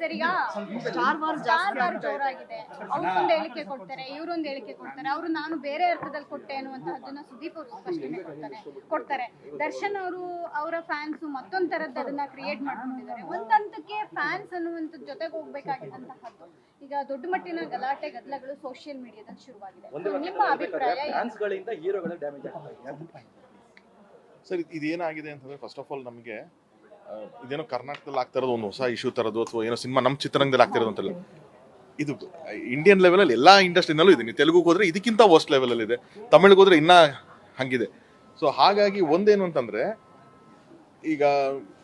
Sir ಈಗ star war ಜೋರಾಗಿದೆ. ಅವ್ರೊಂದು ಹೇಳಿಕೆ ಕೊಡ್ತಾರೆ, ಇವರೊಂದು ಹೇಳಿಕೆ ಕೊಡ್ತಾರೆ. ಅವರು ನಾನು ಬೇರೆ ಅರ್ಥದಲ್ಲಿ ಕೊಟ್ಟೆ ಅನ್ನುವಂತಹದ್ದನ್ನ ಸುದೀಪ್ ಅವರು ಸ್ಪಷ್ಟನೆ ಕೊಡ್ತಾರೆ. ದರ್ಶನ್ ಅವರು ಅವರ ಫ್ಯಾನ್ಸ್ ಮತ್ತೊಂದ್ ತರದ್ದು ಅದನ್ನ ಕ್ರಿಯೇಟ್ ಮಾಡ್ಕೊಂಡಿದ್ದಾರೆ. ಒಂದ್ ಹಂತಕ್ಕೆ ಫ್ಯಾನ್ಸ್ ಅನ್ನುವಂಥದ್ದು ಜೊತೆಗೆ ಹೋಗ್ಬೇಕಾಗಿದ್ದಂತಹದ್ದು ಈಗ ದೊಡ್ಡ ಮಟ್ಟಿನ ಗಲಾಟೆ ಗದ್ದಲಗಳು ಸೋಷಿಯಲ್ ಮೀಡಿಯಾದಲ್ಲಿ ಶುರುವಾಗಿದೆ. ನಿಮ್ಮ ಅಭಿಪ್ರಾಯ? ಫ್ಯಾನ್ಸ್ಗಳಿಂದ ಹೀರೋಗಳ ಡ್ಯಾಮೇಜ್ ಆಗ್ತಾ ಇದೆ ಸರ್. ಇದೇನಾಗಿದೆ ಅಂತಂದ್ರೆ ಫಸ್ಟ್ ಆಫ್ ಆಲ್ ನಮಗೆ ಇದೇನೋ ಕರ್ನಾಟಕದಲ್ಲಿ ಆಗ್ತಾ ಇರೋದು ಒಂದು ಹೊಸ ಇಶ್ಯೂ ತರೋದು ಅಥವಾ ಏನೋ ಸಿನಿಮಾ ನಮ್ಮ ಚಿತ್ರರಂಗದಲ್ಲಿ ಆಗ್ತಿರೋದು ಅಂತಲ್ಲ. ಇದು ಇಂಡಿಯನ್ ಲೆವೆಲಲ್ಲಿ ಎಲ್ಲ ಇಂಡಸ್ಟ್ರಿನಲ್ಲೂ ಇದೆ. ನೀವು ತೆಲುಗುಗೆ ಹೋದ್ರೆ ಇದಕ್ಕಿಂತ ವರ್ಸ್ಟ್ ಲೆವೆಲಲ್ಲಿ ಇದೆ, ತಮಿಳಿಗೆ ಹೋದ್ರೆ ಇನ್ನೂ ಹಂಗಿದೆ. ಸೊ ಹಾಗಾಗಿ ಒಂದೇನು ಅಂತಂದ್ರೆ ಈಗ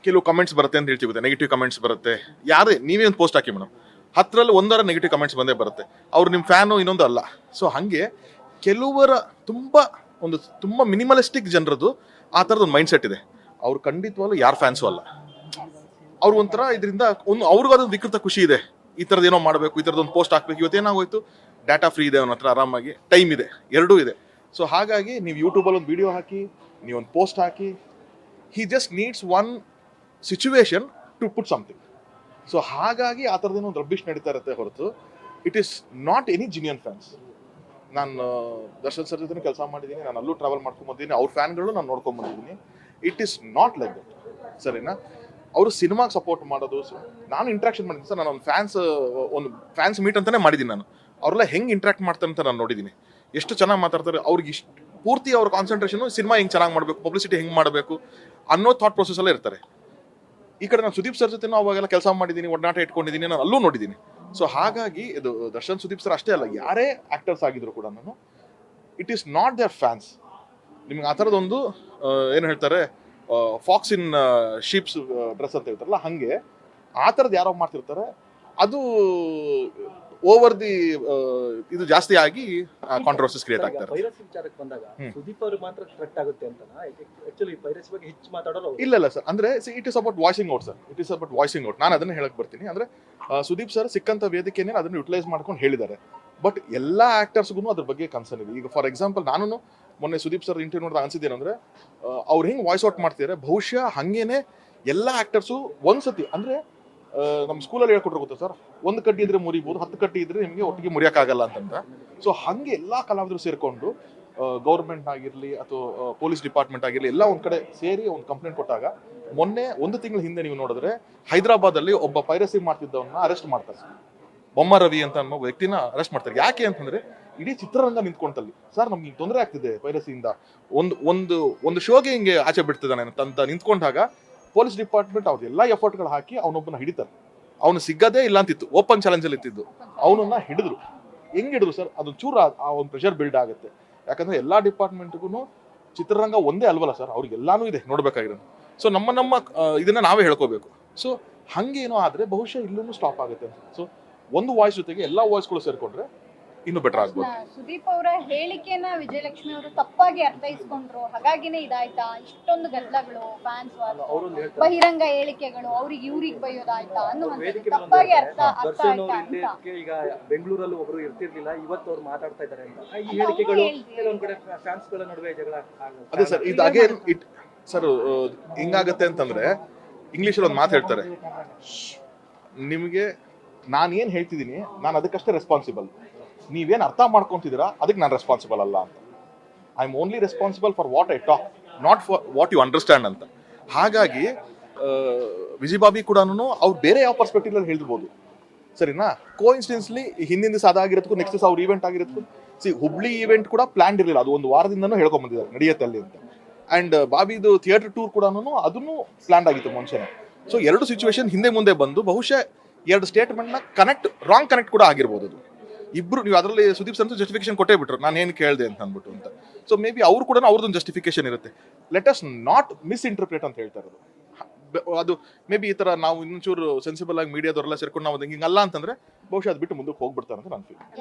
ಕೆಲವು ಕಮೆಂಟ್ಸ್ ಬರುತ್ತೆ ಅಂತ ಹೇಳ್ತೀವಿ, ನೆಗೆಟಿವ್ ಕಮೆಂಟ್ಸ್ ಬರುತ್ತೆ. ಯಾರೇ ನೀವೇ ಒಂದು ಪೋಸ್ಟ್ ಹಾಕಿ ಮೇಡಮ್, 10ರಲ್ಲಿ 1 ನೆಗೆಟಿವ್ ಕಮೆಂಟ್ಸ್ ಬಂದೇ ಬರುತ್ತೆ. ಅವ್ರು ನಿಮ್ಮ ಫ್ಯಾನು ಇನ್ನೊಂದು ಅಲ್ಲ. ಸೊ ಹಾಗೆ ಕೆಲವರ ತುಂಬ ಮಿನಿಮಲಿಸ್ಟಿಕ್ ಜನರದ್ದು ಆ ಥರದ್ದು ಒಂದು ಮೈಂಡ್ ಸೆಟ್ ಇದೆ. ಅವ್ರು ಖಂಡಿತವಾಗ್ಲೂ ಯಾರು ಫ್ಯಾನ್ಸು ಅಲ್ಲ. ಅವ್ರು ಒಂಥರ ಇದರಿಂದ ಅವ್ರಿಗೂ ಅದೊಂದು ವಿಕೃತ ಖುಷಿ ಇದೆ. ಈ ಥರದ್ದು ಏನೋ ಮಾಡಬೇಕು, ಈ ಥರದ್ದು ಒಂದು ಪೋಸ್ಟ್ ಹಾಕ್ಬೇಕು. ಇವತ್ತೇನಾಗೋಯ್ತು, ಡಾಟಾ ಫ್ರೀ ಇದೆ ಅವನ ಹತ್ರ, ಆರಾಮಾಗಿ ಟೈಮ್ ಇದೆ, ಎರಡೂ ಇದೆ. ಸೊ ಹಾಗಾಗಿ ನೀವು ಯೂಟ್ಯೂಬಲ್ಲಿ ಒಂದು ವಿಡಿಯೋ ಹಾಕಿ, ನೀವೊಂದು ಪೋಸ್ಟ್ ಹಾಕಿ, he just needs one situation to put something. So ಹಾಗಾಗಿ ಆ ಥರದ್ದೇನೋ ಒಂದು ರಬ್ಬಿಶ್ ನಡೀತಾ ಇರುತ್ತೆ ಹೊರತು it is not any genuine fans. ನಾನು ದರ್ಶನ್ ಸರ್ ಜೊತೆ ಕೆಲಸ ಮಾಡಿದ್ದೀನಿ, ನಾನು ಅಲ್ಲೂ ಟ್ರಾವೆಲ್ ಮಾಡ್ಕೊಂಡ್ಬಂದಿದ್ದೀನಿ, ಅವ್ರ ಫ್ಯಾನ್ಗಳು ನಾನು ನೋಡ್ಕೊಂಡ್ಬಂದಿದ್ದೀನಿ. It is not like that. ಸರಿನಾ? ಅವರು ಸಿನಿಮಾಗೆ ಸಪೋರ್ಟ್ ಮಾಡೋದು, ನಾನು ಇಂಟ್ರಾಕ್ಷನ್ ಮಾಡಿದ್ದೀನಿ ಸರ್. ನಾನು ಒಂದು ಫ್ಯಾನ್ಸ್ ಮೀಟ್ ಅಂತಾನೆ ಮಾಡಿದ್ದೀನಿ. ನಾನು ಅವರೆಲ್ಲ ಹೆಂಗೆ ಇಂಟ್ರಾಕ್ಟ್ ಮಾಡ್ತಾರೆ ಅಂತ ನಾನು ನೋಡಿದ್ದೀನಿ. ಎಷ್ಟು ಚೆನ್ನಾಗಿ ಮಾತಾಡ್ತಾರೆ. ಅವ್ರಿಗೆ ಇಷ್ಟು ಪೂರ್ತಿ ಅವ್ರ ಕಾನ್ಸಂಟ್ರೇಷನು ಸಿನಿಮಾ ಹೆಂಗೆ ಚೆನ್ನಾಗಿ ಮಾಡಬೇಕು, ಪಬ್ಲಿಸಿಟಿ ಹೆಂಗೆ ಮಾಡಬೇಕು ಅನ್ನೋ ಥಾಟ್ ಪ್ರೊಸೆಸಲ್ಲೇ ಇರ್ತಾರೆ. ಈ ಕಡೆ ನಾನು ಸುದೀಪ್ ಸರ್ ಜೊತೆನೂ ಅವಾಗೆಲ್ಲ ಕೆಲಸ ಮಾಡಿದ್ದೀನಿ, ಒಡನಾಟ ಇಟ್ಕೊಂಡಿದ್ದೀನಿ, ನಾನು ಅಲ್ಲೂ ನೋಡಿದ್ದೀನಿ. ಸೊ ಹಾಗಾಗಿ ಇದು ದರ್ಶನ್ ಸುದೀಪ್ ಸರ್ ಅಷ್ಟೇ ಅಲ್ಲ, ಯಾರೇ ಆ್ಯಕ್ಟರ್ಸ್ ಆಗಿದ್ರು ಕೂಡ ನಾನು it is not their fans. ನಿಮ್ಗೆ ಆ ಥರದೊಂದು ಏನು ಹೇಳ್ತಾರೆ, ಫಾಕ್ಸ್ ಇನ್ ಶೀಪ್ಸ್ ಡ್ರೆಸ್ ಅಂತ ಹೇಳ್ತಾರಲ್ಲ, ಹಾಗೆ ಆ ಥರದ್ದು ಯಾರೋ ಮಾಡ್ತಿರ್ತಾರೆ. ಅದು ಓವರ್ ದಿ ಇದು ಜಾಸ್ತಿ ಆಗಿ ಕಾಂಟ್ರವರ್ಸಿಸ್ ಕ್ರಿಯೇಟ್ ಆಗ್ತಾರೆ. ಪೈರಸಿ ವಿಚಾರಕ್ಕೆ ಬಂದಾಗ ಸುದೀಪ್ ಅವರು ಮಾತ್ರ ಥ್ರೆಟ್ ಆಗುತ್ತೆ ಅಂತ ಆಕ್ಚುಲಿ ಪೈರಸಿ ಬಗ್ಗೆ ಹೆಚ್ಚು ಮಾತಾಡೋರು ಇಲ್ಲ ಸರ್. ಅಂದ್ರೆ it is about voicing out sir. It is about voicing out. ನಾನು ಅದನ್ನ ಹೇಳಕ್ ಬರ್ತೀನಿ. ಅಂದ್ರೆ ಸುದೀಪ್ ಸರ್ ಸಿಕ್ಕಂತ ವೇದಿಕೆನೇ ಅದನ್ನ ಯುಟಿಲೈಸ್ ಮಾಡ್ಕೊಂಡು ಹೇಳಿದ್ದಾರೆ. ಬಟ್ ಎಲ್ಲಾ ಆಕ್ಟರ್ಸ್ಗೂ ಅದ್ರ ಬಗ್ಗೆ ಕನ್ಸರ್ನ್ ಇದೆ. ಈಗ ಫಾರ್ ಎಕ್ಸಾಂಪಲ್ ನಾನು ಮೊನ್ನೆ ಸುದೀಪ್ ಸರ್ ಇಂಟರ್ವ್ಯೂ ನೋಡಿದಾಗ ಅನ್ಸಿದ್ದೇನಂದ್ರೆ ಅವ್ರು ಹೆಂಗ್ ವಾಯ್ಸ್ ಔಟ್ ಮಾಡ್ತಿದ್ದಾರೆ, ಬಹುಶಃ ಹಂಗೇನೆ ಎಲ್ಲಾ ಆಕ್ಟರ್ಸು ಒಂದ್ಸತಿ ಅಂದ್ರೆ ನಮ್ಮ ಸ್ಕೂಲಲ್ಲಿ ಹೇಳ್ಕೊಟ್ರೆ ಗೊತ್ತಾ ಸರ್, 1 ಕಡ್ಡಿ ಇದ್ರೆ ಮುರಿಬಹುದು, 10 ಕಡ್ಡಿ ಇದ್ರೆ ನಿಮಗೆ ಒಟ್ಟಿಗೆ ಮುರಿಯೋಕ್ಕಾಗಲ್ಲ ಅಂತಂತ. ಸೊ ಹಂಗೆ ಎಲ್ಲಾ ಕಲಾವಿದರು ಸೇರ್ಕೊಂಡು ಗೌರ್ಮೆಂಟ್ ಆಗಿರ್ಲಿ ಅಥವಾ ಪೊಲೀಸ್ ಡಿಪಾರ್ಟ್ಮೆಂಟ್ ಆಗಿರ್ಲಿ ಎಲ್ಲ ಒಂದ್ ಕಡೆ ಸೇರಿ ಒಂದು ಕಂಪ್ಲೇಂಟ್ ಕೊಟ್ಟಾಗ ಮೊನ್ನೆ 1 ತಿಂಗಳ ಹಿಂದೆ ನೀವು ನೋಡಿದ್ರೆ ಹೈದರಾಬಾದ್ ಅಲ್ಲಿ ಒಬ್ಬ ಪೈರಸಿ ಮಾಡ್ತಿದ್ದವನ್ನ ಅರೆಸ್ಟ್ ಮಾಡ್ತಾರೆ. ಬೊಮ್ಮ ರವಿ ಅಂತ ಅನ್ನೋ ವ್ಯಕ್ತಿನ ಅರೆಸ್ಟ್ ಮಾಡ್ತಾರೆ. ಯಾಕೆ ಅಂತಂದ್ರೆ ಇಡೀ ಚಿತ್ರರಂಗ ನಿಂತ್ಕೊಂತಲ್ಲಿ ಸರ್ ನಮ್ಗೆ ತೊಂದರೆ ಆಗ್ತಿದೆ ಪೈರಸಿಯಿಂದ, ಒಂದು ಶೋಗೆ ಹಿಂಗೆ ಆಚೆ ಬಿಡ್ತಿದ್ದಾನೆ ಅಂತ ನಿಂತ್ಕೊಂಡಾಗ ಪೊಲೀಸ್ ಡಿಪಾರ್ಟ್ಮೆಂಟ್ ಅವ್ರ ಎಲ್ಲ ಎಫರ್ಟ್ಗಳು ಹಾಕಿ ಅವನೊಬ್ಬನ ಹಿಡಿತಾರೆ. ಅವನು ಸಿಗದೇ ಇಲ್ಲ ಅಂತಿತ್ತು, ಓಪನ್ ಚಾಲೆಂಜ್ ಅಲ್ಲಿ ಇತ್ತಿದ್ದು, ಅವನನ್ನ ಹಿಡಿದ್ರು. ಹೆಂಗ್ ಹಿಡಿದ್ರು ಸರ್, ಅದೊಂದು ಚೂರ ಆ ಒಂದು ಪ್ರೆಷರ್ ಬಿಲ್ಡ್ ಆಗುತ್ತೆ. ಯಾಕಂದ್ರೆ ಎಲ್ಲಾ ಡಿಪಾರ್ಟ್ಮೆಂಟ್ಗೂ ಚಿತ್ರರಂಗ ಒಂದೇ ಅಲ್ವಲ್ಲ ಸರ್, ಅವ್ರಿಗೆಲ್ಲಾನು ಇದೆ ನೋಡ್ಬೇಕಾಗಿರೋದು. ಸೊ ನಮ್ಮ ಇದನ್ನ ನಾವೇ ಹೇಳ್ಕೋಬೇಕು. ಸೊ ಹಂಗೇನೋ ಆದ್ರೆ ಬಹುಶಃ ಇಲ್ಲೂ ಸ್ಟಾಪ್ ಆಗುತ್ತೆ. ಸೊ ಒಂದು ವಾಯ್ಸ್ ಜೊತೆಗೆ ಎಲ್ಲಾ ವಾಯ್ಸ್ಗಳು ಸೇರ್ಕೊಂಡ್ರೆ ಇನ್ನು ಬೆಟರ್ ಆಗ್ಬೋದು. ಸುದೀಪ್ ಅವರ ಹೇಳಿಕೆನ ವಿಜಯಲಕ್ಷ್ಮಿ ಅವರು ತಪ್ಪಾಗಿ ಅರ್ಥೈಸ್ಕೊಂಡ್ರು, ಹಾಗಾಗಿನೇ ಇದಾಯ್ತಾ ಇಷ್ಟೊಂದು ಗದ್ದಲಗಳು, ಫ್ಯಾನ್ಸ್ ಬಹಿರಂಗ ಹೇಳಿಕೆಗಳು, ಅವ್ರಿಗೆ ಇವ್ರಿಗೆ ಬೈಯೋದಾಯ್ತಾ ಅನ್ನುವಂಥದ್ದು ತಪ್ಪಾಗಿ ಅರ್ಥ ಆಯ್ತಾ ಅಂತ. ಈಗ ಬೆಂಗಳೂರಲ್ಲಿ ಒಬ್ರು ಇರ್ತಿರ್ಲಿಲ್ಲ, ಇವತ್ತು ಅವ್ರು ಮಾತಾಡ್ತಾ ಇದ್ದಾರೆ ಅಂತ ಈ ಹೇಳಿಕೆಗಳು ಕೆಲವೊಂದ್ ಕಡೆ ಫ್ಯಾನ್ಸ್ ಗಳ ನಡುವೆ ಜಗಳ ಆಗುತ್ತೆ. ಅದೇ ಸರ್, ಇದು ಅಗೇನ್ ಇಟ್ ಸರ್ ಹಿಂಗಾಗತ್ತೆ ಅಂತಂದ್ರೆ ಇಂಗ್ಲಿಷಲ್ಲಿ ಒಂದು ಮಾತು ಹೇಳ್ತಾರೆ, ನಿಮಗೆ ನಾನು ಏನ್ ಹೇಳ್ತಿದ್ದೀನಿ ನಾನು ಅದಕ್ಕಷ್ಟೇ ರೆಸ್ಪಾನ್ಸಿಬಲ್, ನೀವೇನು ಅರ್ಥ ಮಾಡ್ಕೊಂತಿದ್ದೀರಾ ಅದಕ್ಕೆ ನಾನು ರೆಸ್ಪಾನ್ಸಿಬಲ್ ಅಲ್ಲ ಅಂತ. I am only responsible for what I talk, not for what you understand ಅಂತ. ಹಾಗಾಗಿ ವಿಜಯಬಾಬಿ ಕೂಡ ಅವ್ರು ಬೇರೆ ಯಾವ ಪರ್ಸ್ಪೆಕ್ಟಿವ್ ಅಲ್ಲಿ ಹೇಳಿರ್ಬೋದು, ಸರಿನಾ? ಕೋಇನ್ಸಿಡೆನ್ಸ್ಲಿ ಹಿಂದಿನ ದಿವಸ ಅದಾಗಿರೋದಕ್ಕೂ ನೆಕ್ಸ್ಟ್ ದಿವಸ ಅವ್ರ ಈವೆಂಟ್ ಆಗಿರೋದಕ್ಕೂ ಹುಬ್ಳಿ ಈವೆಂಟ್ ಕೂಡ ಪ್ಲಾನ್ ಇರಲಿಲ್ಲ, ಅದು 1 ವಾರದಿಂದನೂ ಹೇಳ್ಕೊಂಡ್ ಬಂದಿದ್ದಾರೆ ನಡೆಯುತ್ತೆ ಅಲ್ಲಿ ಅಂತ. ಅಂಡ್ ಬಾಬಿದು ಥಿಯೇಟರ್ ಟೂರ್ ಕೂಡ ಅದನ್ನು ಪ್ಲಾನ್ ಆಗಿತ್ತು ಮುಂಚೆನೆ. ಸೊ 2 ಸಿಚುವೇಶನ್ ಹಿಂದೆ ಮುಂದೆ ಬಂದು ಬಹುಶಃ 2 ಸ್ಟೇಟ್ಮೆಂಟ್ನ ರಾಂಗ್ ಕನೆಕ್ಟ್ ಕೂಡ ಆಗಿರ್ಬೋದು. ಅದು ಇಬ್ರು ನೀವು ಅದರಲ್ಲಿ ಸುದೀಪ್ ಸರ್ ಜಸ್ಟಿಫಿಕೇಶನ್ ಕೊಟ್ಟೇ ಬಿಟ್ರು, ನಾನು ಏನು ಕೇಳಿದೆ ಅಂತ ಅಂದ್ಬಿಟ್ಟು ಅಂತ. ಸೊ ಮೇ ಬಿ ಅವ್ರು ಕೂಡ ಅವ್ರದ್ದೊಂದು ಜಸ್ಟಿಫಿಕೇಶನ್ ಇರುತ್ತೆ. ಲೆಟ್ ಅಸ್ ನಾಟ್ ಮಿಸ್ಇಂಟರ್ಪ್ರೇಟ್ ಅಂತ ಹೇಳ್ತಾ ಇರೋದು. ಅದು ಮೇ ಬಿ ಈ ಥರ ನಾವು ಇನ್ನೊಂಚೂರು ಸೆನ್ಸಿಬಲ್ ಆಗಿ ಮೀಡಿಯಾದವರೆಲ್ಲ ಸೇರ್ಕೊಂಡು ನಾವು ಹಿಂಗಲ್ಲ ಅಂತಂದ್ರೆ ಬಹುಶಃ ಅದು ಬಿಟ್ಟು ಮುಂದಕ್ಕೆ ಹೋಗ್ಬಿಡ್ತಾರೆ ಅಂತ ನಾನು ಫೀಲ್.